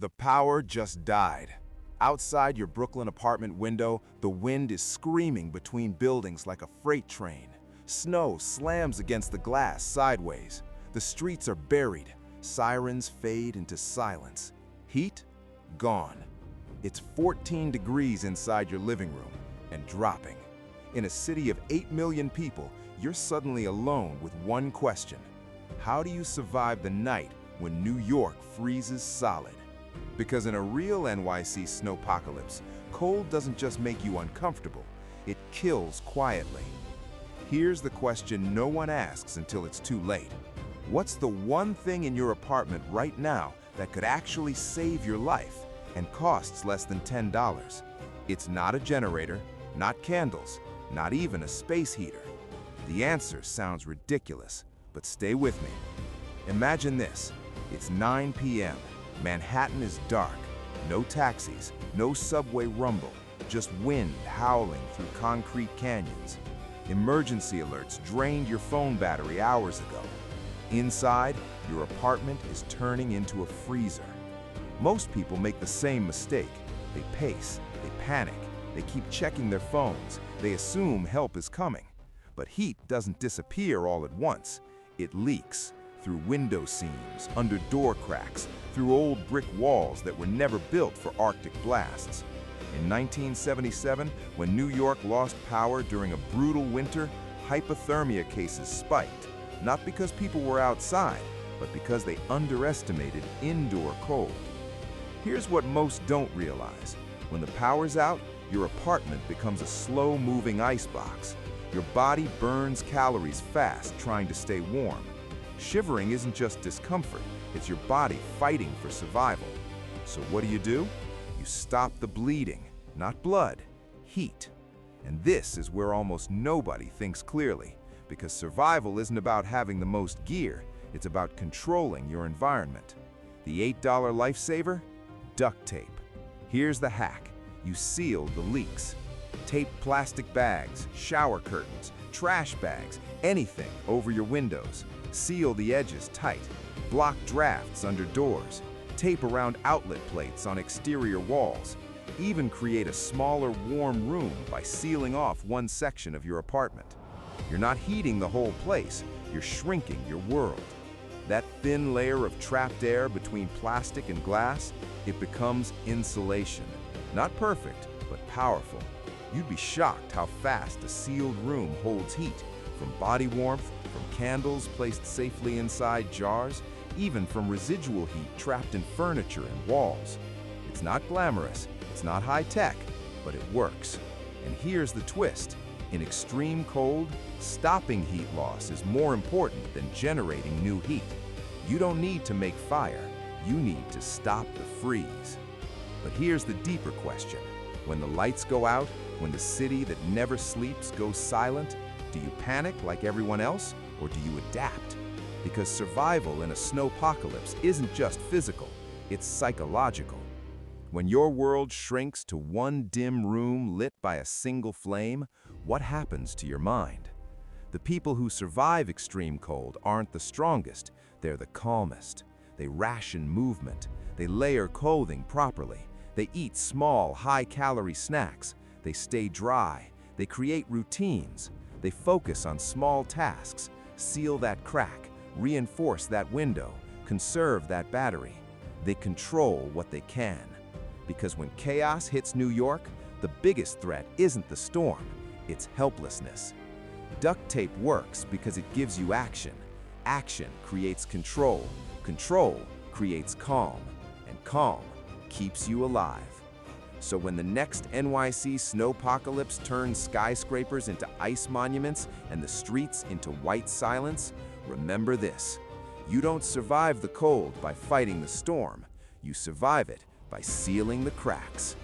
The power just died. Outside your Brooklyn apartment window, the wind is screaming between buildings like a freight train. Snow slams against the glass sideways. The streets are buried. Sirens fade into silence. Heat? Gone. It's 14 degrees inside your living room and dropping. In a city of 8 million people, you're suddenly alone with one question. How do you survive the night when New York freezes solid? Because in a real NYC Snowpocalypse, cold doesn't just make you uncomfortable, it kills quietly. Here's the question no one asks until it's too late. What's the one thing in your apartment right now that could actually save your life and costs less than $10? It's not a generator, not candles, not even a space heater. The answer sounds ridiculous, but stay with me. Imagine this. It's 9 p.m. Manhattan is dark. No taxis, no subway rumble, just wind howling through concrete canyons. Emergency alerts drained your phone battery hours ago. Inside, your apartment is turning into a freezer. Most people make the same mistake. They pace, they panic, they keep checking their phones, they assume help is coming. But heat doesn't disappear all at once. It leaks through window seams, under door cracks, through old brick walls that were never built for Arctic blasts. In 1977, when New York lost power during a brutal winter, hypothermia cases spiked, not because people were outside, but because they underestimated indoor cold. Here's what most don't realize. When the power's out, your apartment becomes a slow-moving icebox. Your body burns calories fast trying to stay warm. Shivering isn't just discomfort, it's your body fighting for survival. So what do? You stop the bleeding, not blood, heat. And this is where almost nobody thinks clearly, because survival isn't about having the most gear, it's about controlling your environment. The $8 lifesaver? Duct tape. Here's the hack. You seal the leaks. Tape plastic bags, shower curtains, trash bags, anything over your windows. Seal the edges tight. Block drafts under doors. Tape around outlet plates on exterior walls. Even create a smaller, warm room by sealing off one section of your apartment. You're not heating the whole place, you're shrinking your world. That thin layer of trapped air between plastic and glass, it becomes insulation. Not perfect, but powerful. You'd be shocked how fast a sealed room holds heat, from body warmth, from candles placed safely inside jars, even from residual heat trapped in furniture and walls. It's not glamorous, it's not high-tech, but it works. And here's the twist. In extreme cold, stopping heat loss is more important than generating new heat. You don't need to make fire, you need to stop the freeze. But here's the deeper question. When the lights go out, when the city that never sleeps goes silent, do you panic like everyone else, or do you adapt? Because survival in a snowpocalypse isn't just physical, it's psychological. When your world shrinks to one dim room lit by a single flame, what happens to your mind? The people who survive extreme cold aren't the strongest, they're the calmest. They ration movement, they layer clothing properly, they eat small, high-calorie snacks, they stay dry, they create routines, they focus on small tasks, seal that crack, reinforce that window, conserve that battery. They control what they can. Because when chaos hits New York, the biggest threat isn't the storm, it's helplessness. Duct tape works because it gives you action. Action creates control. Control creates calm. And calm keeps you alive. So when the next NYC Snowpocalypse turns skyscrapers into ice monuments and the streets into white silence, remember this. You don't survive the cold by fighting the storm. You survive it by sealing the cracks.